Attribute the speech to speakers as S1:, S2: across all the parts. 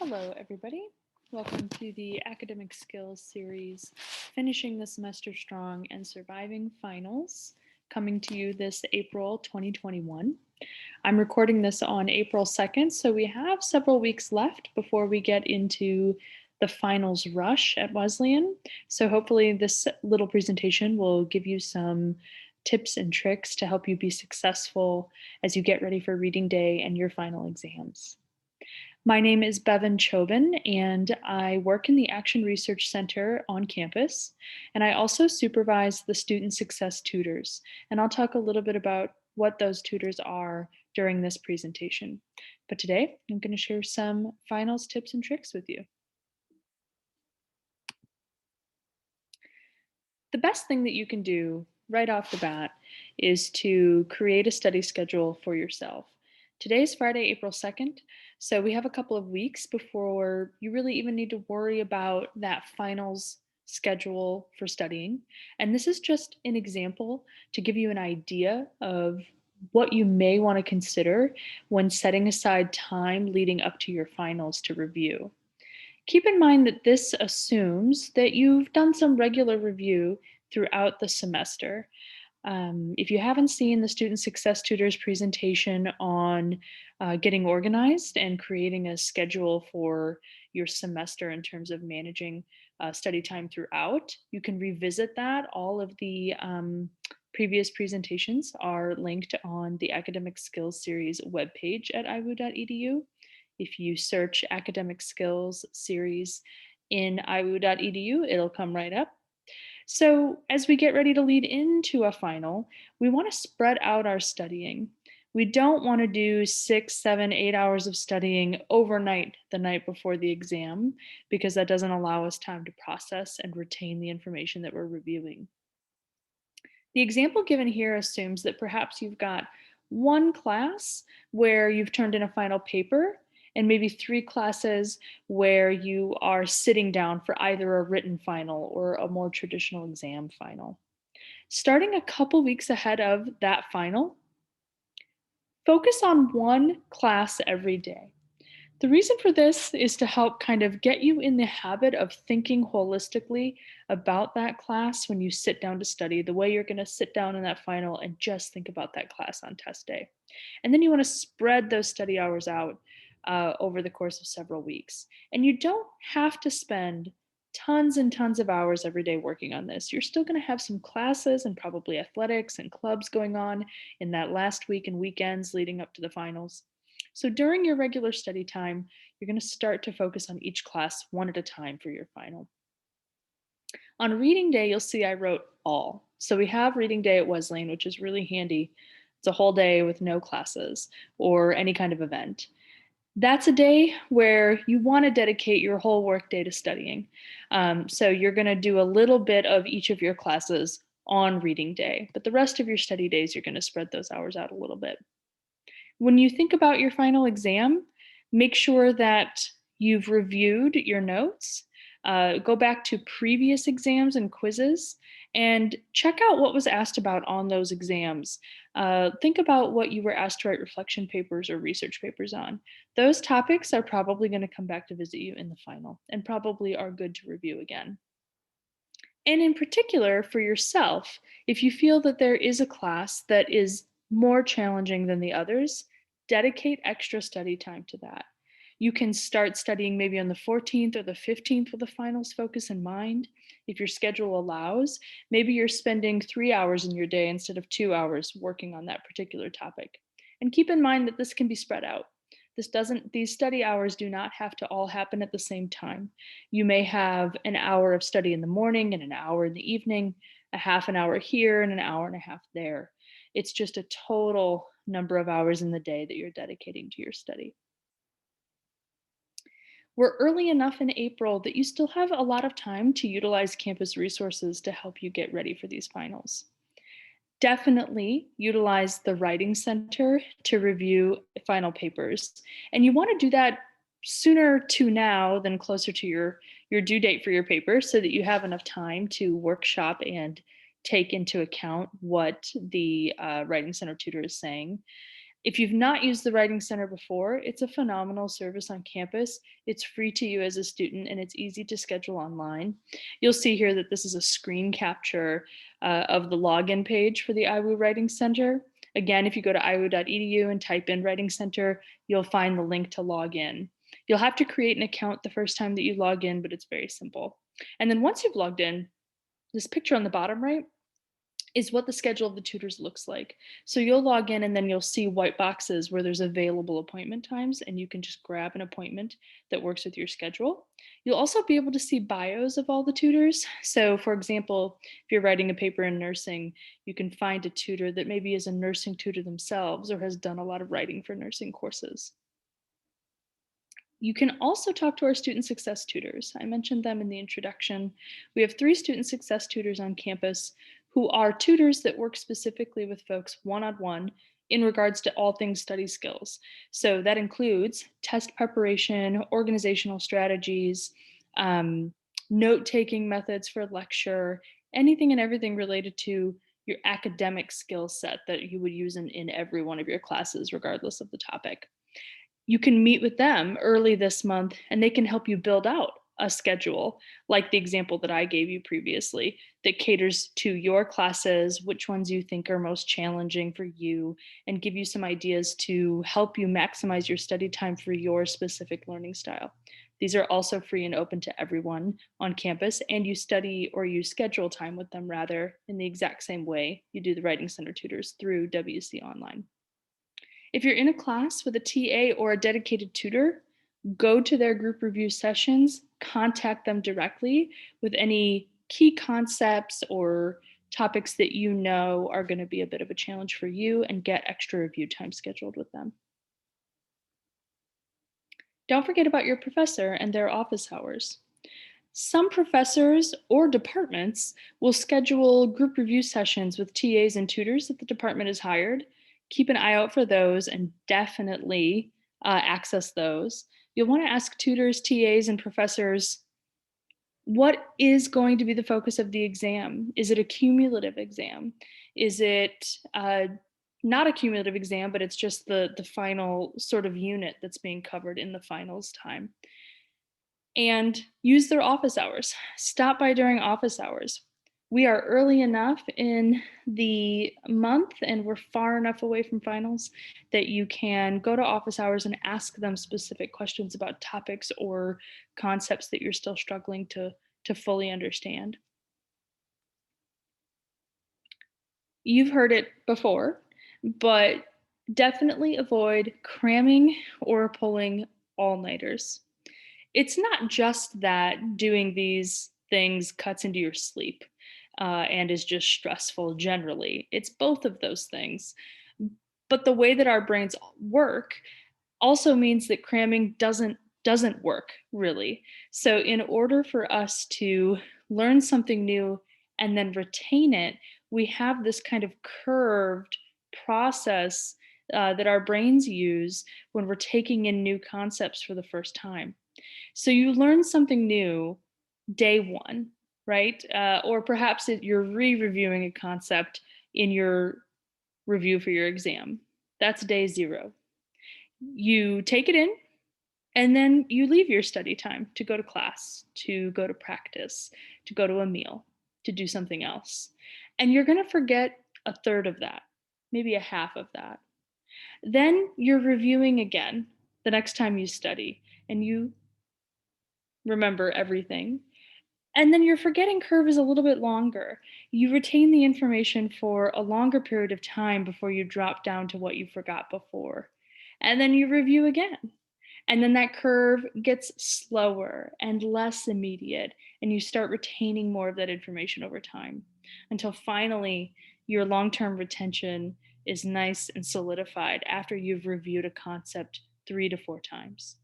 S1: Hello, everybody. Welcome to the Academic Skills series, Finishing the Semester Strong and Surviving Finals, coming to you this April 2021. I'm recording this on April 2nd, so we have several weeks left before we get into the finals rush at Wesleyan. So hopefully this little presentation will give you some tips and tricks to help you be successful as you get ready for reading day and your final exams. My name is Bevan Chauvin, and I work in the Action Research Center on campus, and I also supervise the student success tutors. And I'll talk a little bit about what those tutors are during this presentation. But today, I'm going to share some finals tips and tricks with you. The best thing that you can do right off the bat is to create a study schedule for yourself. Today is Friday, April 2nd, so we have a couple of weeks before you really even need to worry about that finals schedule for studying. And this is just an example to give you an idea of what you may want to consider when setting aside time leading up to your finals to review. Keep in mind that this assumes that you've done some regular review throughout the semester. If you haven't seen the Student Success Tutors presentation on getting organized and creating a schedule for your semester in terms of managing study time throughout, you can revisit that. All of the previous presentations are linked on the Academic Skills Series webpage at IWU.edu. If you search Academic Skills Series in IWU.edu, it'll come right up. So as we get ready to lead into a final, we want to spread out our studying. We don't want to do 6, 7, 8 hours of studying overnight the night before the exam, because that doesn't allow us time to process and retain the information that we're reviewing. The example given here assumes that perhaps you've got one class where you've turned in a final paper and maybe 3 classes where you are sitting down for either a written final or a more traditional exam final. Starting a couple weeks ahead of that final, focus on one class every day. The reason for this is to help kind of get you in the habit of thinking holistically about that class when you sit down to study, the way you're going to sit down in that final and just think about that class on test day. And then you want to spread those study hours out over the course of several weeks. And you don't have to spend tons and tons of hours every day working on this. You're still going to have some classes and probably athletics and clubs going on in that last week and weekends leading up to the finals. So during your regular study time, you're going to start to focus on each class one at a time for your final. On reading day, you'll see I wrote all. So we have reading day at Wesleyan, which is really handy. It's a whole day with no classes or any kind of event. That's a day where you want to dedicate your whole work day to studying. So you're going to do a little bit of each of your classes on reading day, but the rest of your study days, you're going to spread those hours out a little bit. When you think about your final exam, make sure that you've reviewed your notes, go back to previous exams and quizzes, and check out what was asked about on those exams. Think about what you were asked to write reflection papers or research papers on. Those topics are probably going to come back to visit you in the final and probably are good to review again. And in particular, for yourself, if you feel that there is a class that is more challenging than the others, dedicate extra study time to that. You can start studying maybe on the 14th or the 15th with the finals focus in mind. If your schedule allows, maybe you're spending 3 hours in your day instead of 2 hours working on that particular topic. And keep in mind that this can be spread out. These study hours do not have to all happen at the same time. You may have an hour of study in the morning and an hour in the evening, a half an hour here and an hour and a half there. It's just a total number of hours in the day that you're dedicating to your study. We're early enough in April that you still have a lot of time to utilize campus resources to help you get ready for these finals. Definitely utilize the Writing Center to review final papers. And you want to do that sooner to now than closer to your due date for your paper so that you have enough time to workshop and take into account what the Writing Center tutor is saying. If you've not used the Writing Center before, it's a phenomenal service on campus. It's free to you as a student and it's easy to schedule online. You'll see here that this is a screen capture of the login page for the IWU Writing Center. Again, if you go to iwu.edu and type in Writing Center, you'll find the link to log in. You'll have to create an account the first time that you log in, but it's very simple. And then once you've logged in, this picture on the bottom right is what the schedule of the tutors looks like. So you'll log in and then you'll see white boxes where there's available appointment times, and you can just grab an appointment that works with your schedule. You'll also be able to see bios of all the tutors. So, for example, if you're writing a paper in nursing, you can find a tutor that maybe is a nursing tutor themselves or has done a lot of writing for nursing courses. You can also talk to our student success tutors. I mentioned them in the introduction. We have 3 student success tutors on campus who are tutors that work specifically with folks one-on-one in regards to all things study skills. So that includes test preparation, organizational strategies, um, note-taking methods for lecture, anything and everything related to your academic skill set that you would use in every one of your classes, regardless of the topic. You can meet with them early this month and they can help you build out a schedule like the example that I gave you previously that caters to your classes, which ones you think are most challenging for you, and give you some ideas to help you maximize your study time for your specific learning style. These are also free and open to everyone on campus, and you study or you schedule time with them rather in the exact same way you do the Writing Center tutors through WC Online. If you're in a class with a TA or a dedicated tutor, go to their group review sessions, contact them directly with any key concepts or topics that you know are going to be a bit of a challenge for you, and get extra review time scheduled with them. Don't forget about your professor and their office hours. Some professors or departments will schedule group review sessions with TAs and tutors that the department has hired. Keep an eye out for those and definitely access those. You'll want to ask tutors, TAs, and professors, what is going to be the focus of the exam? Is it a cumulative exam? Is it not a cumulative exam, but it's just the final sort of unit that's being covered in the finals time? And use their office hours. Stop by during office hours. We are early enough in the month and we're far enough away from finals that you can go to office hours and ask them specific questions about topics or concepts that you're still struggling to fully understand. You've heard it before, but definitely avoid cramming or pulling all nighters. It's not just that doing these things cuts into your sleep and is just stressful generally. It's both of those things. But the way that our brains work also means that cramming doesn't work really. So in order for us to learn something new and then retain it, we have this kind of curved process that our brains use when we're taking in new concepts for the first time. So you learn something new day one, right? Or perhaps you're re-reviewing a concept in your review for your exam. That's day zero. You take it in, and then you leave your study time to go to class, to go to practice, to go to a meal, to do something else. And you're going to forget a third of that, maybe a half of that. Then you're reviewing again the next time you study, and you remember everything. And then your forgetting curve is a little bit longer. You retain the information for a longer period of time before you drop down to what you forgot before. And then you review again. And then that curve gets slower and less immediate, and you start retaining more of that information over time until finally your long term retention is nice and solidified after you've reviewed a concept 3 to 4 times.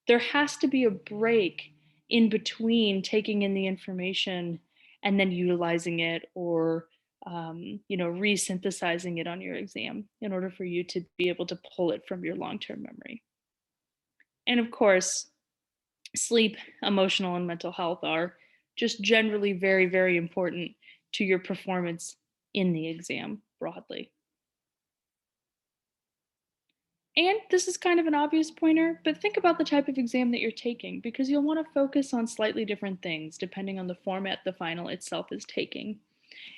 S1: There has to be a break in between taking in the information and then utilizing it or resynthesizing it on your exam in order for you to be able to pull it from your long-term memory. And of course, sleep, emotional, and mental health are just generally very, very important to your performance in the exam broadly. And this is kind of an obvious pointer, but think about the type of exam that you're taking because you'll want to focus on slightly different things depending on the format the final itself is taking.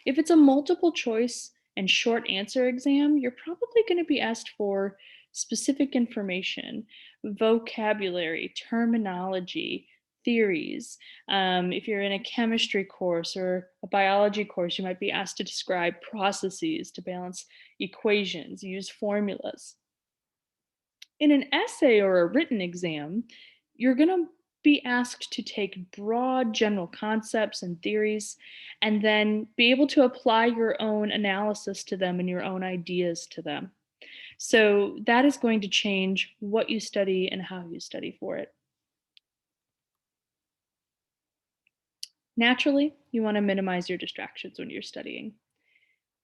S1: If it's a multiple choice and short answer exam, you're probably going to be asked for specific information, vocabulary, terminology, theories. If you're in a chemistry course or a biology course, you might be asked to describe processes, to balance equations, use formulas. In an essay or a written exam, you're going to be asked to take broad general concepts and theories and then be able to apply your own analysis to them and your own ideas to them. So that is going to change what you study and how you study for it. Naturally, you want to minimize your distractions when you're studying.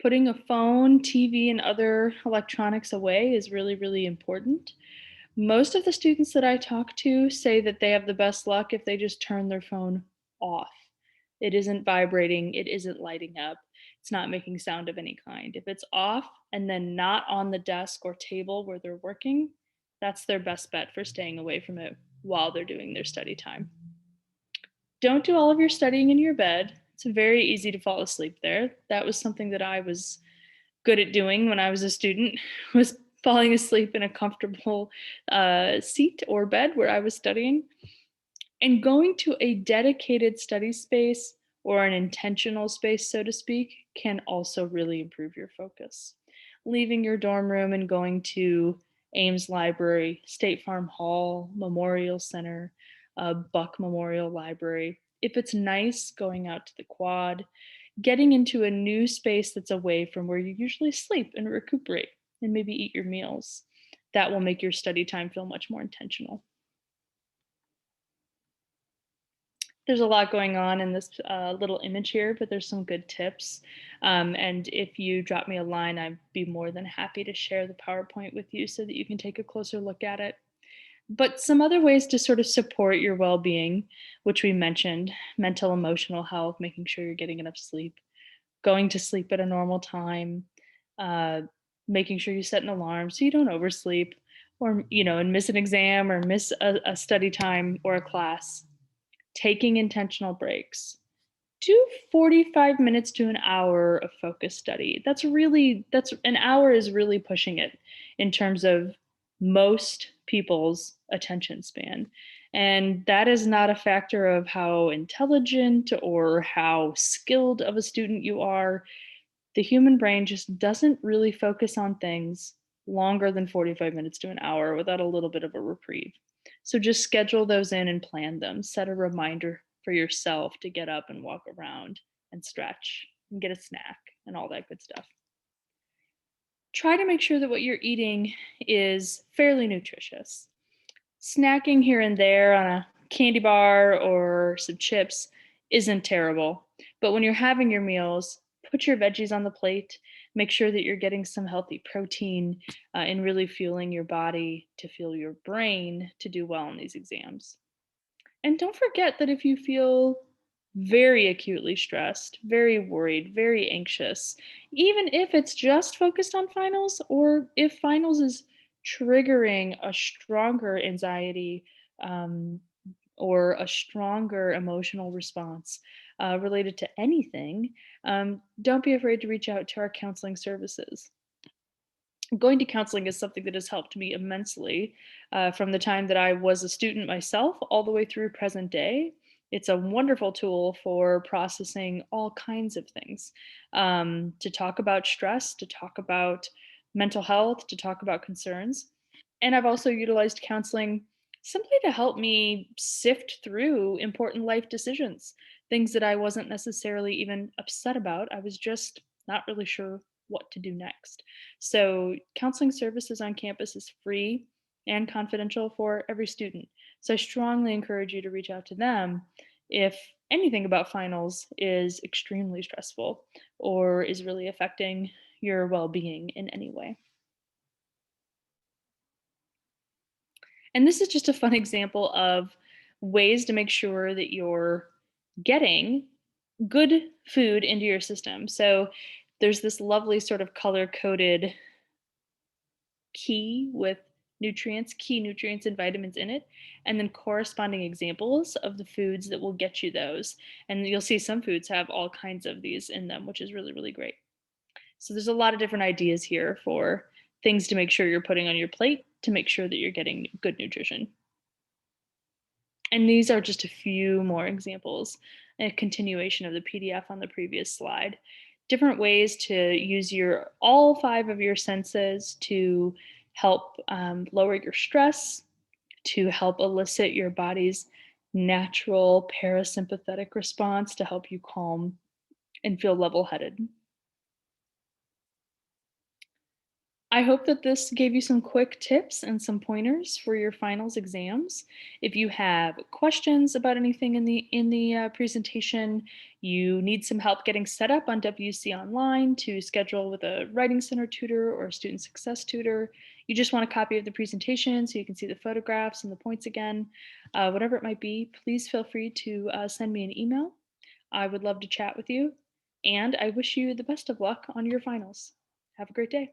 S1: Putting a phone, TV, and other electronics away is really, really important. Most of the students that I talk to say that they have the best luck if they just turn their phone off. It isn't vibrating, it isn't lighting up, it's not making sound of any kind. If it's off and then not on the desk or table where they're working, that's their best bet for staying away from it while they're doing their study time. Don't do all of your studying in your bed. It's very easy to fall asleep there. That was something that I was good at doing when I was a student was falling asleep in a comfortable seat or bed where I was studying. And going to a dedicated study space or an intentional space, so to speak, can also really improve your focus. Leaving your dorm room and going to Ames Library, State Farm Hall, Memorial Center, Buck Memorial Library. If it's nice, going out to the quad, getting into a new space that's away from where you usually sleep and recuperate and maybe eat your meals. That will make your study time feel much more intentional. There's a lot going on in this little image here, but there's some good tips. And if you drop me a line, I'd be more than happy to share the PowerPoint with you so that you can take a closer look at it. But some other ways to sort of support your well being, which we mentioned mental, emotional health, making sure you're getting enough sleep, going to sleep at a normal time, uh, making sure you set an alarm so you don't oversleep or, and miss an exam or miss a study time or a class, taking intentional breaks. Do 45 minutes to an hour of focus study. That's an hour is really pushing it in terms of most people's attention span. And that is not a factor of how intelligent or how skilled of a student you are. The human brain just doesn't really focus on things longer than 45 minutes to an hour without a little bit of a reprieve. So just schedule those in and plan them. Set a reminder for yourself to get up and walk around and stretch and get a snack and all that good stuff. Try to make sure that what you're eating is fairly nutritious. Snacking here and there on a candy bar or some chips isn't terrible. But when you're having your meals, put your veggies on the plate. Make sure that you're getting some healthy protein and really fueling your body to fuel your brain to do well in these exams. And don't forget that if you feel very acutely stressed, very worried, very anxious, even if it's just focused on finals, or if finals is triggering a stronger anxiety um, or a stronger emotional response related to anything, don't be afraid to reach out to our counseling services. Going to counseling is something that has helped me immensely from the time that I was a student myself all the way through present day. It's a wonderful tool for processing all kinds of things, to talk about stress, to talk about mental health, to talk about concerns. And I've also utilized counseling simply to help me sift through important life decisions, things that I wasn't necessarily even upset about. I was just not really sure what to do next. So, counseling services on campus is free and confidential for every student. So, I strongly encourage you to reach out to them if anything about finals is extremely stressful or is really affecting your well being in any way. And this is just a fun example of ways to make sure that you're getting good food into your system. So, there's this lovely sort of color coded key with nutrients, key nutrients and vitamins in it, and then corresponding examples of the foods that will get you those. And you'll see some foods have all kinds of these in them, which is really, really great. So there's a lot of different ideas here for things to make sure you're putting on your plate to make sure that you're getting good nutrition. And these are just a few more examples, a continuation of the PDF on the previous slide. Different ways to use your all five of your senses to help lower your stress, to help elicit your body's natural parasympathetic response to help you calm and feel level headed. I hope that this gave you some quick tips and some pointers for your finals exams. If you have questions about anything in the presentation, you need some help getting set up on WC Online to schedule with a Writing Center tutor or a student success tutor. You just want a copy of the presentation so you can see the photographs and the points again. Whatever it might be, please feel free to send me an email. I would love to chat with you, and I wish you the best of luck on your finals. Have a great day.